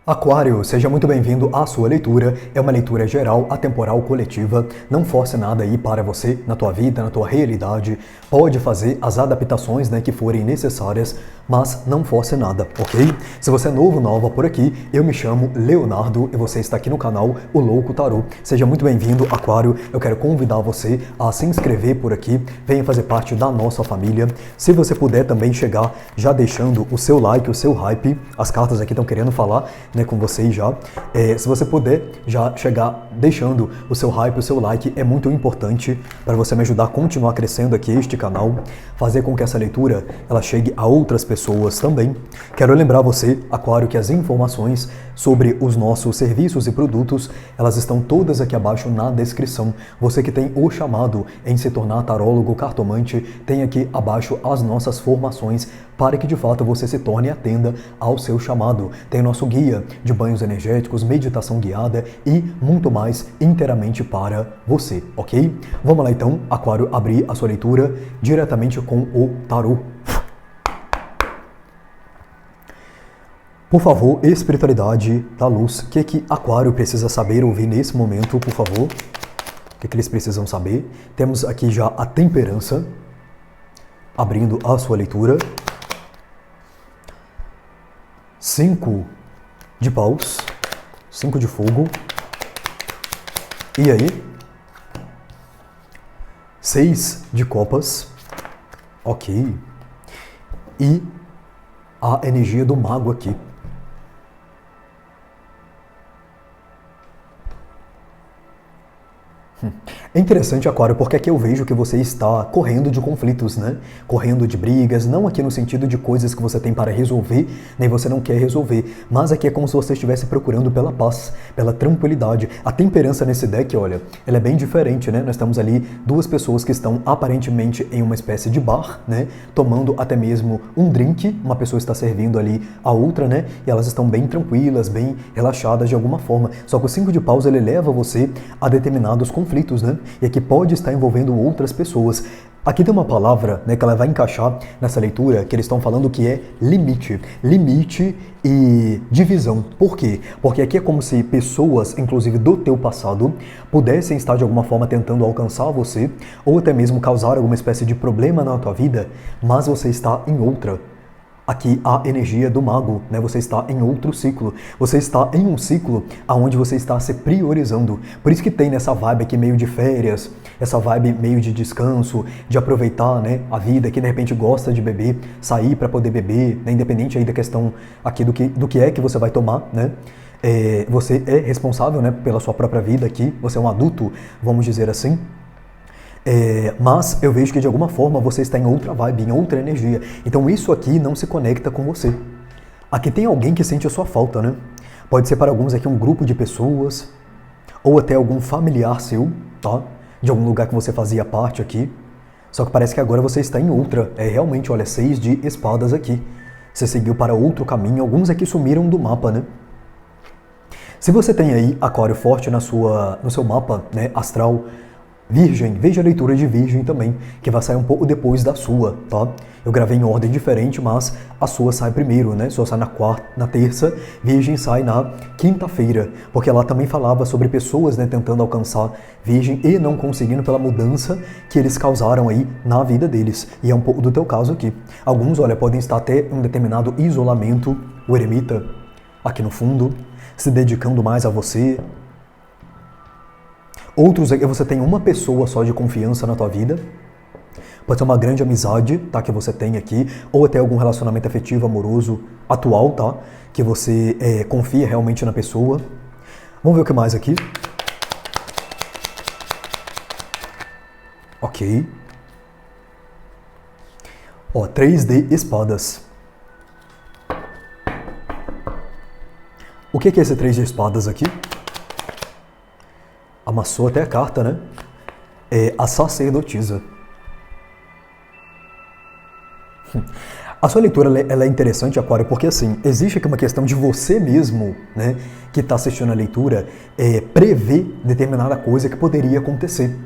Aquário, seja muito bem-vindo à sua leitura. É uma leitura geral, atemporal, coletiva. Não force nada aí para você, na tua vida, na tua realidade. Pode fazer as adaptações, que forem necessárias, mas não force nada, ok? Se você é novo, nova por aqui, eu me chamo Leonardo e você está aqui no canal O Louco Tarô. Seja muito bem-vindo, Aquário. Eu quero convidar você a se inscrever por aqui. Venha fazer parte da nossa família. Se você puder também chegar já deixando o seu like, o seu hype. As cartas aqui estão querendo falar, com vocês já. Se você puder já chegar deixando o seu hype, o seu like, é muito importante para você me ajudar a continuar crescendo aqui este canal, fazer com que essa leitura ela chegue a outras pessoas também. Quero lembrar você, Aquário, que as informações sobre os nossos serviços e produtos, elas estão todas aqui abaixo na descrição. Você que tem o chamado em se tornar tarólogo, cartomante, tem aqui abaixo as nossas formações para que de fato você se torne e atenda ao seu chamado. Tem o nosso guia de banhos energéticos, meditação guiada e muito mais inteiramente para você, ok? Vamos lá então, Aquário, abrir a sua leitura diretamente com o tarô. Por favor, espiritualidade da luz, o que Aquário precisa saber, ouvir nesse momento, por favor? O que eles precisam saber? Temos aqui já a temperança, abrindo a sua leitura. 5 de paus, 5 de fogo, e aí? 6 de copas, ok, e a energia do mago aqui. É interessante, Aquário, porque aqui eu vejo que você está correndo de conflitos, Correndo de brigas, não aqui no sentido de coisas que você tem para resolver, nem você não quer resolver, mas aqui é como se você estivesse procurando pela paz, pela tranquilidade. A temperança nesse deck, olha, ela é bem diferente, Nós temos ali duas pessoas que estão aparentemente em uma espécie de bar, Tomando até mesmo um drink, uma pessoa está servindo ali a outra, E elas estão bem tranquilas, bem relaxadas de alguma forma. Só que o 5 de paus, ele leva você a determinados conflitos, E aqui pode estar envolvendo outras pessoas. Aqui tem uma palavra, que ela vai encaixar nessa leitura, que eles estão falando que é limite. Limite e divisão. Por quê? Porque aqui é como se pessoas, inclusive do teu passado, pudessem estar de alguma forma tentando alcançar você, ou até mesmo causar alguma espécie de problema na tua vida, mas você está em outra. Aqui a energia do mago, Você está em outro ciclo. Você está em um ciclo onde você está se priorizando. Por isso que tem nessa vibe aqui meio de férias, essa vibe meio de descanso, de aproveitar, a vida, que de repente gosta de beber, sair para poder beber, independente aí da questão aqui do que é que você vai tomar, Você é responsável, pela sua própria vida aqui. Você é um adulto, vamos dizer assim. Mas eu vejo que de alguma forma você está em outra vibe, em outra energia. Então isso aqui não se conecta com você. Aqui tem alguém que sente a sua falta, Pode ser para alguns aqui um grupo de pessoas, ou até algum familiar seu, tá? De algum lugar que você fazia parte aqui. Só que parece que agora você está em outra. Realmente, olha, 6 de espadas aqui. Você seguiu para outro caminho. Alguns aqui sumiram do mapa, Se você tem aí Aquário forte no seu mapa, astral, Virgem, veja a leitura de Virgem também, que vai sair um pouco depois da sua, tá? Eu gravei em ordem diferente, mas a sua sai primeiro, A sua sai na terça, Virgem sai na quinta-feira, porque ela também falava sobre pessoas, tentando alcançar Virgem e não conseguindo pela mudança que eles causaram aí na vida deles. E é um pouco do teu caso aqui. Alguns, olha, podem estar até em um determinado isolamento, o eremita, aqui no fundo, se dedicando mais a você. Outros aqui, você tem uma pessoa só de confiança na tua vida. Pode ser uma grande amizade, tá? Que você tem aqui. Ou até algum relacionamento afetivo, amoroso, atual, tá? Que você confia realmente na pessoa. Vamos ver o que mais aqui. Ok. 3 de espadas. O que é esse 3 de espadas aqui? Amassou até a carta, É a sacerdotisa. A sua leitura ela é interessante, Aquário, porque assim, existe aqui uma questão de você mesmo, que está assistindo a leitura, prever determinada coisa que poderia acontecer.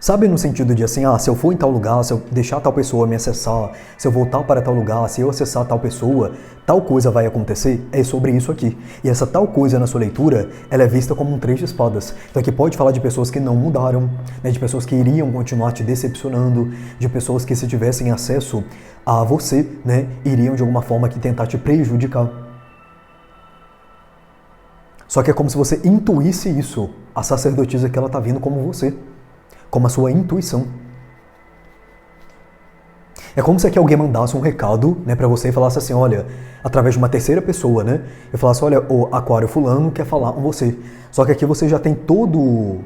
Sabe, no sentido de assim, se eu for em tal lugar, se eu deixar tal pessoa me acessar, se eu voltar para tal lugar, se eu acessar tal pessoa, tal coisa vai acontecer? É sobre isso aqui. E essa tal coisa na sua leitura, ela é vista como um três de espadas. Então aqui pode falar de pessoas que não mudaram, né, de pessoas que iriam continuar te decepcionando, de pessoas que se tivessem acesso a você, né, iriam de alguma forma aqui tentar te prejudicar. Só que é como se você intuísse isso. A sacerdotisa que ela tá vindo como você. Como a sua intuição. É como se aqui alguém mandasse um recado, né, para você e falasse assim, olha, através de uma terceira pessoa, né, eu falasse, olha, o Aquário fulano quer falar com você. Só que aqui você já tem todo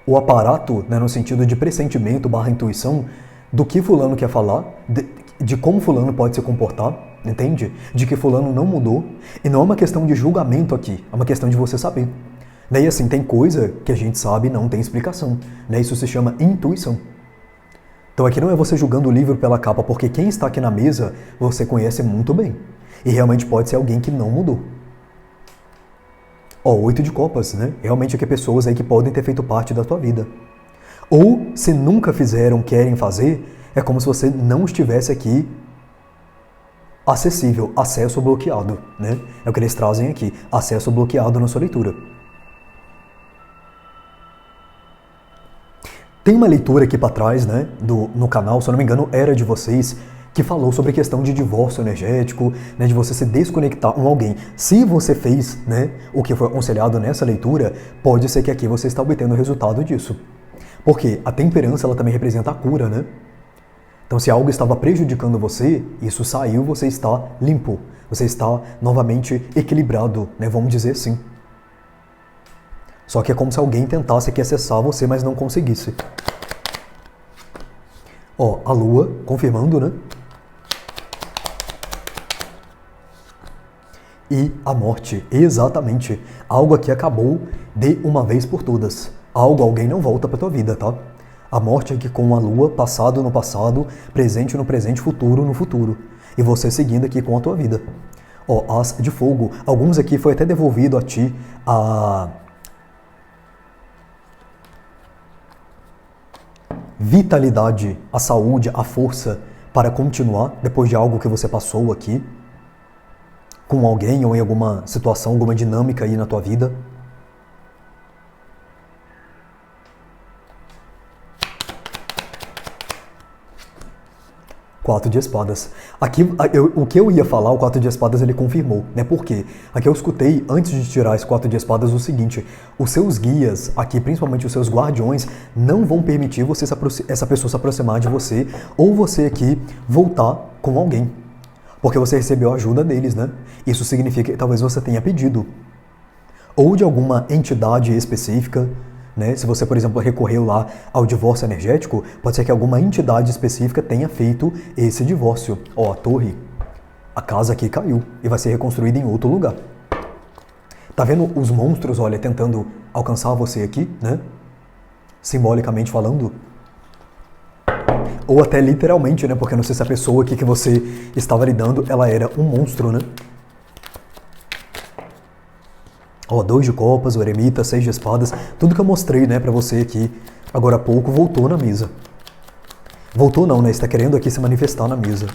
o aparato, né, no sentido de pressentimento / intuição, do que fulano quer falar, de como fulano pode se comportar, entende? De que fulano não mudou. E não é uma questão de julgamento aqui, é uma questão de você saber. Daí assim, tem coisa que a gente sabe e não tem explicação. Né? Isso se chama intuição. Então aqui não é você julgando o livro pela capa, porque quem está aqui na mesa você conhece muito bem. E realmente pode ser alguém que não mudou. 8 de copas, né? Realmente aqui pessoas aí que podem ter feito parte da tua vida. Ou, se nunca fizeram, querem fazer, é como se você não estivesse aqui acessível, acesso bloqueado, né? É o que eles trazem aqui, acesso bloqueado na sua leitura. Tem uma leitura aqui para trás, né, no canal, se eu não me engano, era de vocês, que falou sobre a questão de divórcio energético, né, de você se desconectar com alguém. Se você fez, né, o que foi aconselhado nessa leitura, pode ser que aqui você está obtendo o resultado disso. Porque a temperança, ela também representa a cura, né? Então, se algo estava prejudicando você, isso saiu, você está limpo, você está novamente equilibrado, né, vamos dizer assim. Só que é como se alguém tentasse aqui acessar você, mas não conseguisse. A Lua, confirmando, né? E a morte, exatamente. Algo aqui acabou de uma vez por todas. Alguém não volta pra tua vida, tá? A morte aqui com a Lua, passado no passado, presente no presente, futuro no futuro. E você seguindo aqui com a tua vida. As de fogo. Alguns aqui foi até devolvido a ti a vitalidade, a saúde, a força para continuar depois de algo que você passou aqui com alguém ou em alguma situação, alguma dinâmica aí na tua vida. Quatro de espadas. Aqui, o que eu ia falar, o 4 de espadas ele confirmou, né? Por quê? Aqui eu escutei, antes de tirar esse 4 de espadas, o seguinte: os seus guias, aqui principalmente os seus guardiões, não vão permitir você essa pessoa se aproximar de você, ou você aqui voltar com alguém. Porque você recebeu a ajuda deles, né? Isso significa que talvez você tenha pedido. Ou de alguma entidade específica, né? Se você, por exemplo, recorreu lá ao divórcio energético, pode ser que alguma entidade específica tenha feito esse divórcio. A torre, a casa aqui caiu e vai ser reconstruída em outro lugar. Tá vendo os monstros, olha, tentando alcançar você aqui, né? Simbolicamente falando. Ou até literalmente, né? Porque eu não sei se a pessoa aqui que você estava lidando, ela era um monstro, né? 2 de copas, o eremita, 6 de espadas, tudo que eu mostrei, né, pra você aqui agora há pouco voltou na mesa. Voltou não, né, está querendo aqui se manifestar na mesa.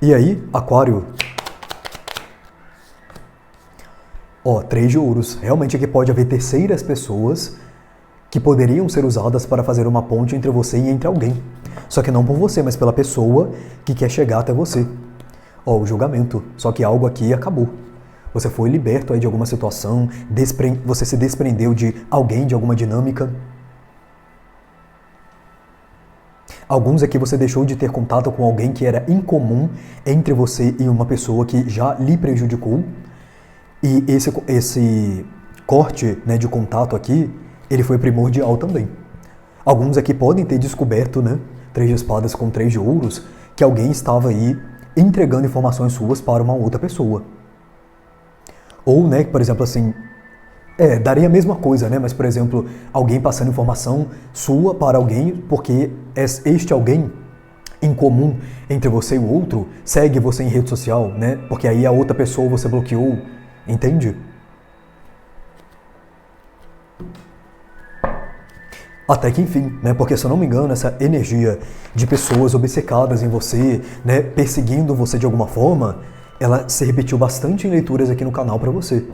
E aí, Aquário. 3 de ouros. Realmente aqui pode haver terceiras pessoas que poderiam ser usadas para fazer uma ponte entre você e entre alguém. Só que não por você, mas pela pessoa que quer chegar até você. O julgamento. Só que algo aqui acabou. Você foi liberto aí de alguma situação, você se desprendeu de alguém, de alguma dinâmica. Alguns aqui você deixou de ter contato com alguém que era incomum entre você e uma pessoa que já lhe prejudicou. E esse corte, né, de contato aqui, ele foi primordial também. Alguns aqui podem ter descoberto, né, 3 de espadas com 3 de ouros, que alguém estava aí entregando informações suas para uma outra pessoa. Ou, né, por exemplo, assim, daria a mesma coisa, né? Mas, por exemplo, alguém passando informação sua para alguém, porque este alguém em comum entre você e o outro segue você em rede social, né? Porque aí a outra pessoa você bloqueou, entende? Até que enfim, né? Porque se eu não me engano, essa energia de pessoas obcecadas em você, né, perseguindo você de alguma forma, ela se repetiu bastante em leituras aqui no canal pra você.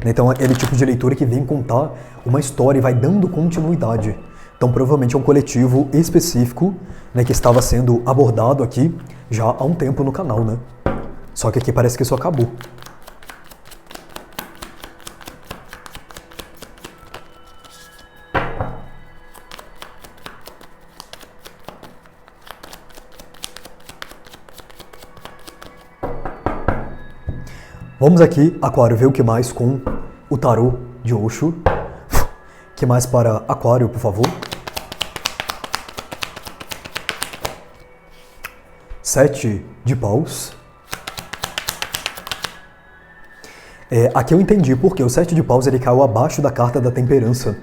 Então é aquele tipo de leitura que vem contar uma história e vai dando continuidade. Então provavelmente é um coletivo específico, né, que estava sendo abordado aqui já há um tempo no canal, né? Só que aqui parece que isso acabou. Vamos aqui, Aquário, ver o que mais com o tarô de Osho. O que mais para Aquário, por favor? 7 de paus. Aqui eu entendi porque o 7 de paus ele caiu abaixo da carta da temperança.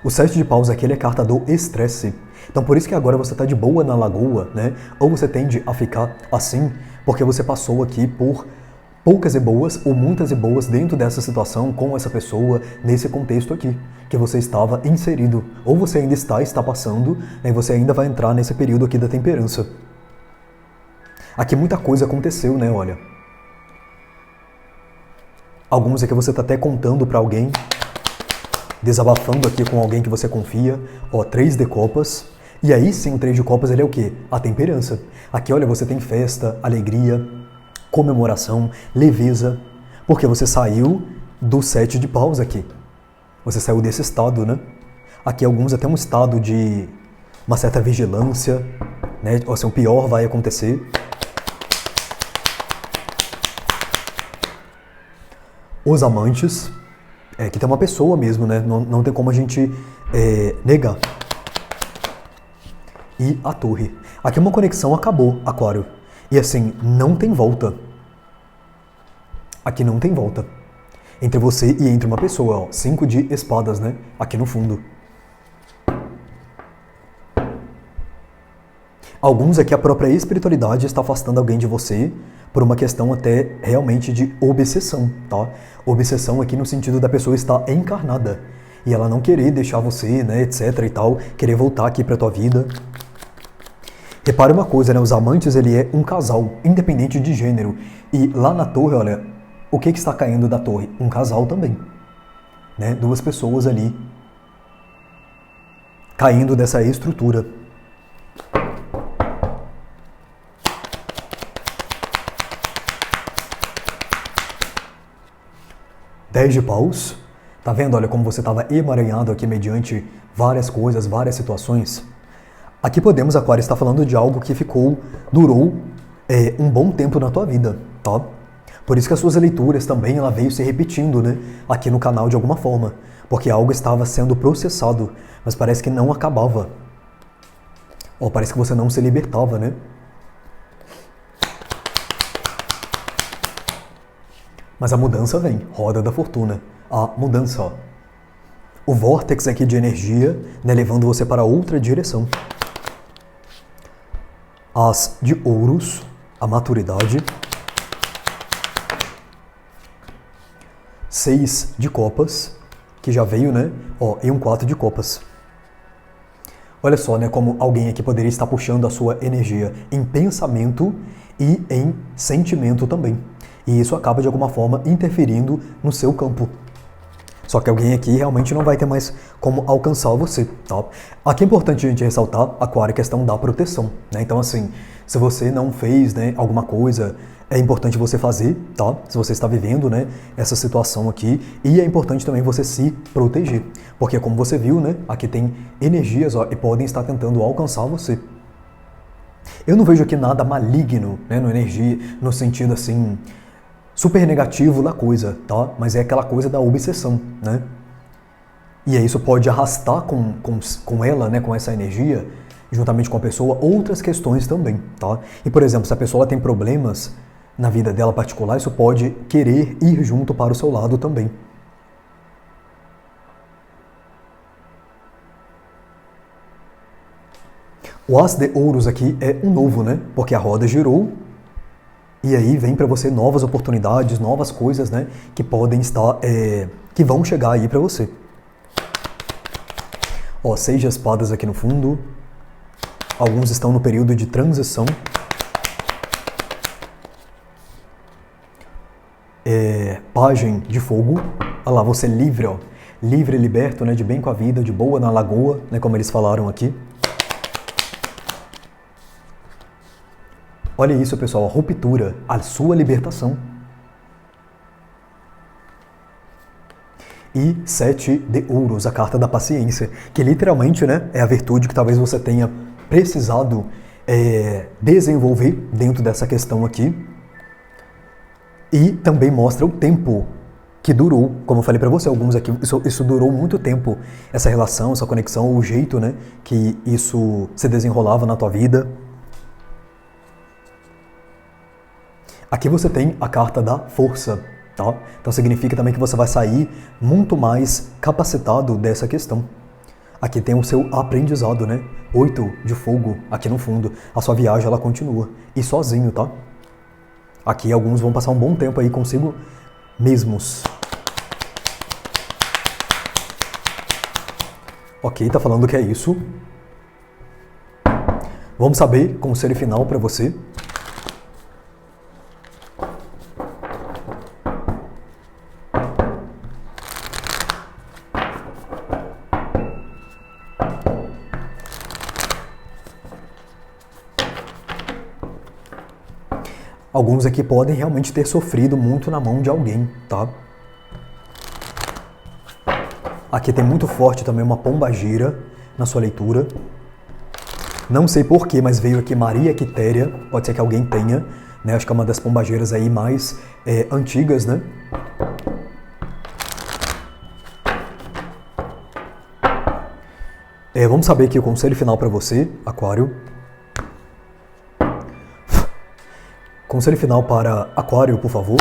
O 7 de paus aqui ele é carta do estresse. Então por isso que agora você está de boa na lagoa, né? Ou você tende a ficar assim porque você passou aqui por poucas e boas ou muitas e boas dentro dessa situação com essa pessoa, nesse contexto aqui, que você estava inserido. Ou você ainda está passando, e você ainda vai entrar nesse período aqui da temperança. Aqui muita coisa aconteceu, né, olha. Alguns aqui você está até contando para alguém, desabafando aqui com alguém que você confia. Ó, 3 de copas. E aí sim, o 3 de copas ele é o quê? A temperança. Aqui, olha, você tem festa, alegria, comemoração, leveza, porque você saiu do 7 de paus aqui. Você saiu desse estado, né? Aqui alguns até um estado de uma certa vigilância, né? Ou seja, o pior vai acontecer. Os amantes, que tem uma pessoa mesmo, né? Não tem como a gente negar. E a torre. Aqui uma conexão acabou, Aquário. E assim, não tem volta. Aqui não tem volta. Entre você e entre uma pessoa, ó. 5 de espadas, né? Aqui no fundo. Alguns aqui a própria espiritualidade está afastando alguém de você por uma questão até realmente de obsessão, tá? Obsessão aqui no sentido da pessoa estar encarnada e ela não querer deixar você, né, etc e tal, querer voltar aqui pra tua vida. Repare uma coisa, né? Os amantes, ele é um casal, independente de gênero. E lá na torre, olha, o que está caindo da torre? Um casal também, né? 2 pessoas ali caindo dessa estrutura. Dez de paus. Tá vendo? Olha como você estava emaranhado aqui mediante várias coisas, várias situações. Aqui podemos, Aquário, estar falando de algo que durou um bom tempo na tua vida, tá? Por isso que as suas leituras também, ela veio se repetindo, né? Aqui no canal de alguma forma. Porque algo estava sendo processado, mas parece que não acabava. Ó, parece que você não se libertava, né? Mas a mudança vem, roda da fortuna. A mudança, ó. O vórtex aqui de energia, né, levando você para outra direção. As de ouros, a maturidade. 6 de copas, que já veio, né? Ó, e um 4 de copas. Olha só, né, como alguém aqui poderia estar puxando a sua energia em pensamento e em sentimento também. E isso acaba de alguma forma interferindo no seu campo. Só que alguém aqui realmente não vai ter mais como alcançar você, tá? Aqui é importante a gente ressaltar, Aquário, a questão da proteção, né? Então, assim, se você não fez, né, alguma coisa, é importante você fazer, tá? Se você está vivendo, né, essa situação aqui. E é importante também você se proteger. Porque, como você viu, né, aqui tem energias, ó, e podem estar tentando alcançar você. Eu não vejo aqui nada maligno, né, no energia, no sentido, assim, super negativo da coisa, tá? Mas é aquela coisa da obsessão, né? E aí isso pode arrastar com ela, né, com essa energia, juntamente com a pessoa, outras questões também, tá? E, por exemplo, se a pessoa tem problemas na vida dela particular, isso pode querer ir junto para o seu lado também. O As de Ouros aqui é um novo, né? Porque a roda girou e aí vem para você novas oportunidades, novas coisas, né? Que podem estar, que vão chegar aí para você. Ó, 6 de espadas aqui no fundo. Alguns estão no período de transição. Pagem de fogo. Olha lá, você livre, ó. Livre e liberto, né? De bem com a vida, de boa na lagoa, né? Como eles falaram aqui. Olha isso, pessoal. A ruptura, a sua libertação. E 7 de ouros, a carta da paciência, que literalmente, né, é a virtude que talvez você tenha precisado desenvolver dentro dessa questão aqui. E também mostra o tempo que durou, como eu falei pra você, alguns aqui, isso durou muito tempo, essa relação, essa conexão, o jeito, né, que isso se desenrolava na tua vida. Aqui você tem a carta da força. Tá? Então significa também que você vai sair muito mais capacitado dessa questão. Aqui tem o seu aprendizado, né? 8 de fogo aqui no fundo. A sua viagem ela continua. E sozinho, tá? Aqui alguns vão passar um bom tempo aí consigo mesmos. Ok, tá falando que é isso. Vamos saber conselho final para você. Alguns aqui podem realmente ter sofrido muito na mão de alguém, tá? Aqui tem muito forte também uma pombagira na sua leitura. Não sei porquê, mas veio aqui Maria Quitéria, pode ser que alguém tenha, né? Acho que é uma das pombageiras aí mais antigas, né? Vamos saber aqui o conselho final para você, Aquário. Conselho final para Aquário, por favor.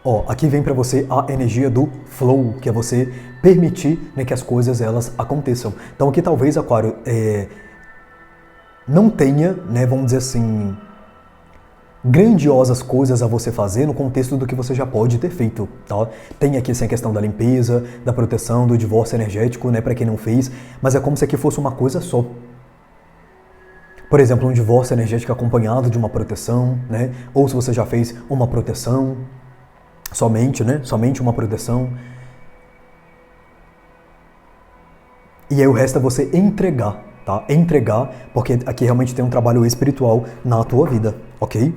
Ó, aqui vem para você a energia do flow, que é você permitir, né, que as coisas elas aconteçam. Então aqui talvez, Aquário, não tenha, né, vamos dizer assim, grandiosas coisas a você fazer no contexto do que você já pode ter feito, tá? Tem aqui sim a questão da limpeza, da proteção, do divórcio energético, né, para quem não fez, mas é como se aqui fosse uma coisa só. Por exemplo, um divórcio energético acompanhado de uma proteção, né? Ou se você já fez uma proteção, somente, né? Somente uma proteção. E aí o resto é você entregar, tá? Entregar, porque aqui realmente tem um trabalho espiritual na tua vida, ok?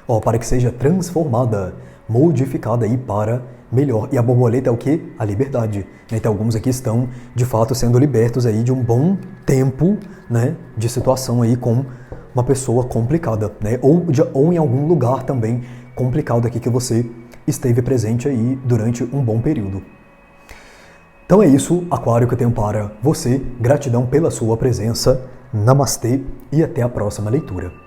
Ó, para que seja transformada, modificada aí para melhor. E a borboleta é o quê? A liberdade. Então alguns aqui estão, de fato, sendo libertos aí de um bom tempo, né, de situação aí com uma pessoa complicada, né? Ou em algum lugar também complicado aqui que você esteve presente aí durante um bom período. Então é isso, Aquário, que eu tenho para você. Gratidão pela sua presença. Namastê e até a próxima leitura.